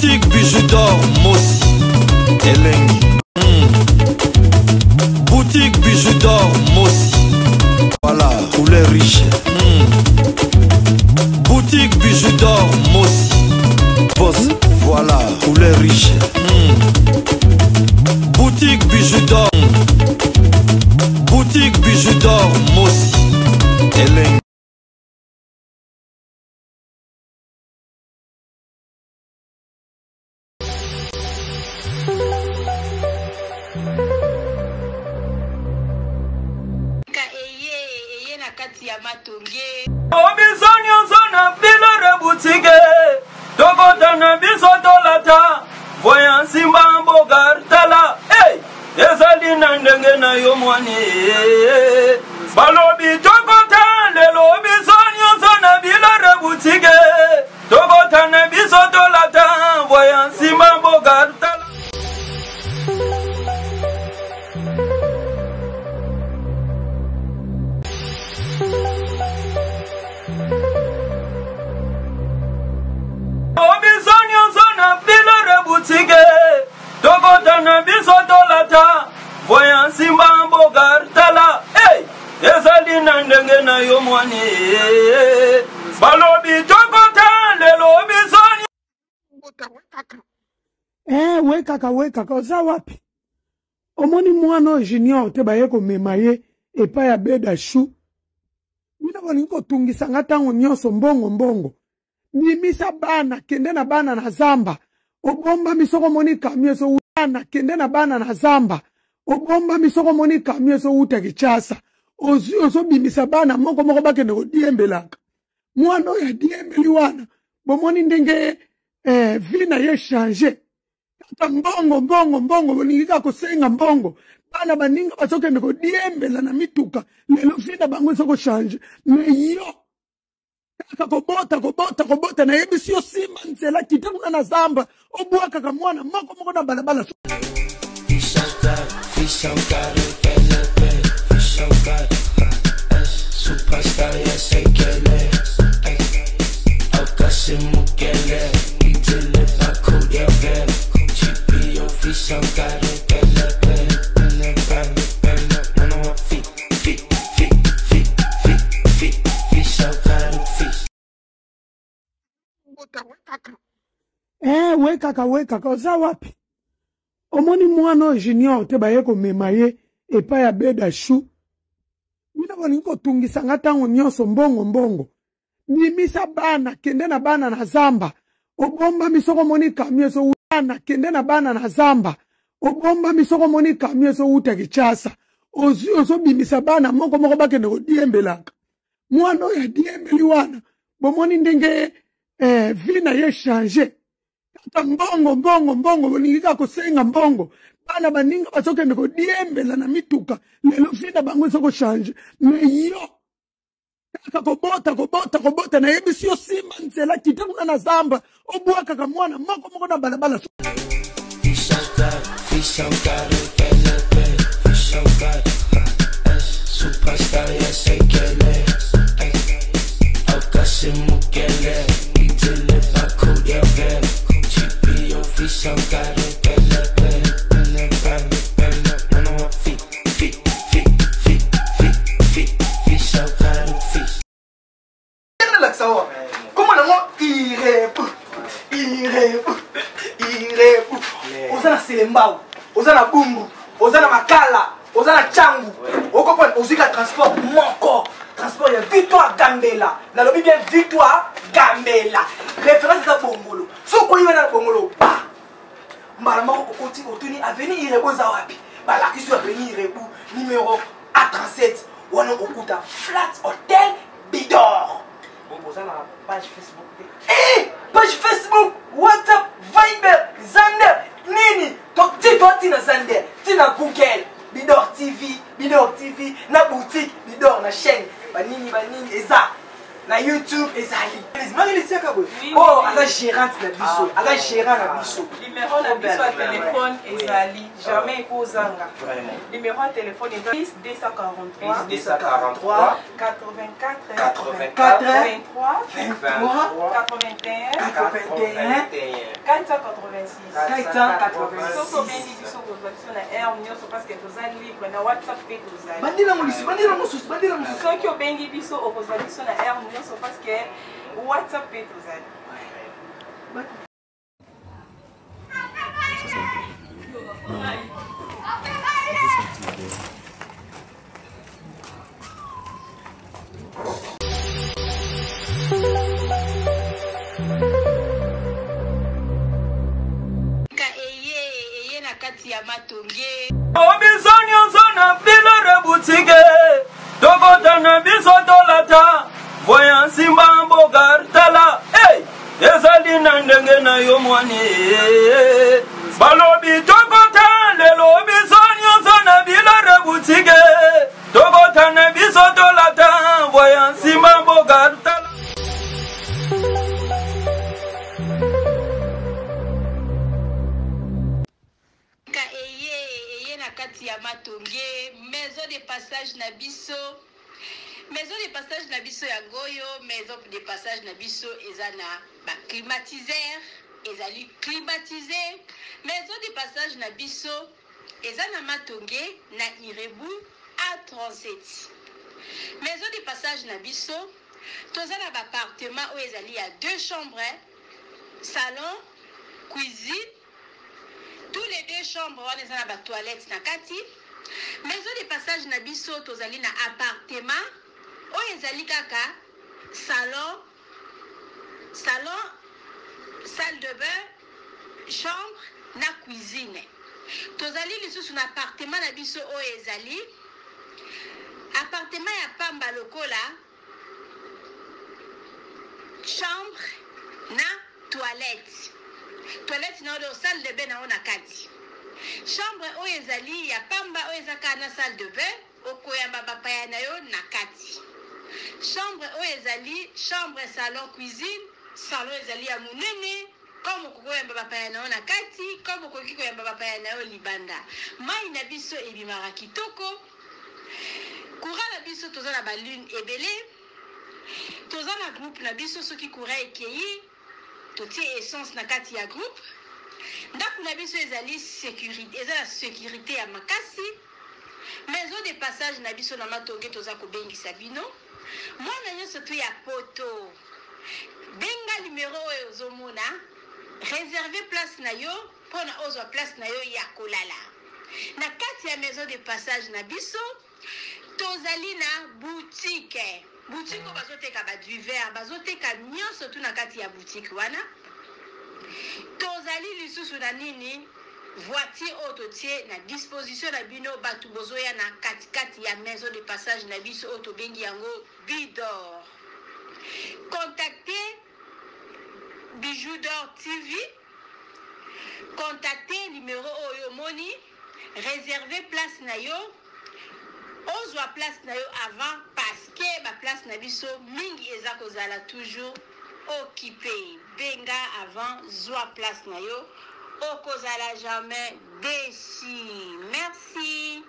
Boutique bijoux d'or Mossi Elengi. Boutique bijoux d'or Mossi. Voilà, couleur riche. Boutique bijoux d'or Mossi. Boss, voilà, couleur riche. Boutique bijoux d'or. Boutique bijoux d'or Mossi Elengi. Obizoni ozona bilore boutique Tokotana bisotolata Voyan simba mbogartala Hey! Ezali nandenge na yomwani Balobi tokotane Obizoni ozona bilore boutique Tokotana bisotolata Voyan simba mbogartala Obizoni ozona bilore boutique Tokotana bisotolata Voyan simba mbogartala Hey! Ezali nandenge na yomwani Balobi tokotane Obizoni we kaka oza wapi omoni mwana junior te baye komema ye epa ya beda shu mina bolingi kotungisa nga ntango nyonso mbongo bimisa bana kende na bana na zamba obomba misoko moni kamio so bana kende na bana na zamba obomba misoko moni kamio so uta kichasa ozo bimisa bana moko bakende kodiembelaka mwana ya diembeli wana bomoni ndenge vina ye changer kata mbongo boningika kosenga mbongo bana baninga basokende kodiembela na mituka lelo vina bango soko changer meyo kobota na yebisi yo simba nzela kita kuna na zamba obwa kaka mwana moko na balabala superstar ya sekele Mukele itele bako ya ve chipi yo fisha kare pele we kaka oza wapi omoni mwana junior te baye komema ye epa ya beda shu mina bolingi kotungisa nga ntango nyonso mbongo bimisa bana kende na bana na zamba obomba misoko moni kamio so bana kende na bana na zamba obomba misoko moni kamio so uta kichasa ozo bimisa bana moko bakende kodiembelaka mwana ya diembeli wana bomoni ndenge vina ye changer kata mbongo boningika kosenga mbongo bana baninga basokende kodiembela na mituka lelo vina bango soko changer meyo kobota na yebisi yo simba nzela kita kuna na zamba obwa kaka mwana moko na balabala superstar ya sekele Mukele itele bako ya ve chipi yo fisha kare pele comment Ozana selembao, ozana bumbu, ozana makala, ozana changu. Okopon ozika transport moko. Transport ya Victoire Gambela. Na lobi bien Victoire Gambela. Référence à Bongolo. So ko yiwa na Bongolo. Ba. Mbala mako okoti otuni avenue Irebo Zawapi. Ba la kisu avenue Irebo numéro A37. Wana okuta Flat Hotel Bidor. Bon ozana page Facebook. Page Facebook, WhatsApp, Viber, Zander, Nini. Donc dis-toi tina Zander, tina Google, Bidor TV, na boutique, Bidor na chaîne, banini eza, na YouTube ezali. Marie Laetitia Kabwe. Oh, aza gérante na biso aka gérant na biso numéro na biso ya téléphone ezali jamais ekozanga numéro ya téléphone ezali 243 84 soki obengi biso kozwa biso na aire nyonso parceke toza libre na whatsapp mpe tozali soki obengi biso okozwa biso na aire nyonso parceke whatsapp mpe tozali Obisoni osona pilere boutique Tokota na biso tolata Voya simba mbogartala Hey! Ezali na ndenge na yo mwani Balobi tokota lelo obisoni osona pilere boutique Tokota na biso tolata Voya simba mbogartala maison de passage na biso ya goyo maison de passage na biso eza na ba climatiseur ezali climatisé maison de passage na biso eza na Matonge na Irebu A37 maison de passage na biso toza na ba appartement oyo ezali ya 2 chambres salon cuisine tous les 2 chambres wana eza na ba toilette na kati maison de passage na biso tozali na appartement oyo ezali kaka salon salle de bain chambre na cuisine tozali lisusu na appartement na biso oyo ezali appartement ya pamba lokola chambre na toilette na oyo salle de bain na ona kati chambre oyo ezali ya pamba oyo ezaka na salle de bain okoyamba bapaya na yo na kati chambre oyo ezali chambre salon cuisine salon ezali ya monene comme okokoyamba bapaya na yo na kati comme okoki koyamba bapaya na yo libanda mai na biso ebimaka kitoko courant na biso toza na balune ebele toza na groupe na biso soki courant ekei totie essence na kati ya groupe ndako na biso ezali sécurité eza la sécurité ya makasi maison de passage na biso na Matonge toza kobengisa bino mwana nyonso to ya poto benga numéro oyo ozomona réserver place na yo mpona ozwa place na yo ya kolala na kati ya maison de passage na biso tozali na boutique oyo bazoteka baduver bazoteka nyonso tu na kati ya boutique wana tozali lisusu na nini voiture oyo totie na disposition na bino bato bozoya na katikati ya maison de passage na biso oyo tobengi yango Bidor contactez Bijou d'Or TV contactez numéro oyo moni réservez place na yo ozwa place na yo avant parce que ba place na biso mingi eza kozala toujours occupé benga avant zwa place na yo okozala jamais déçu merci.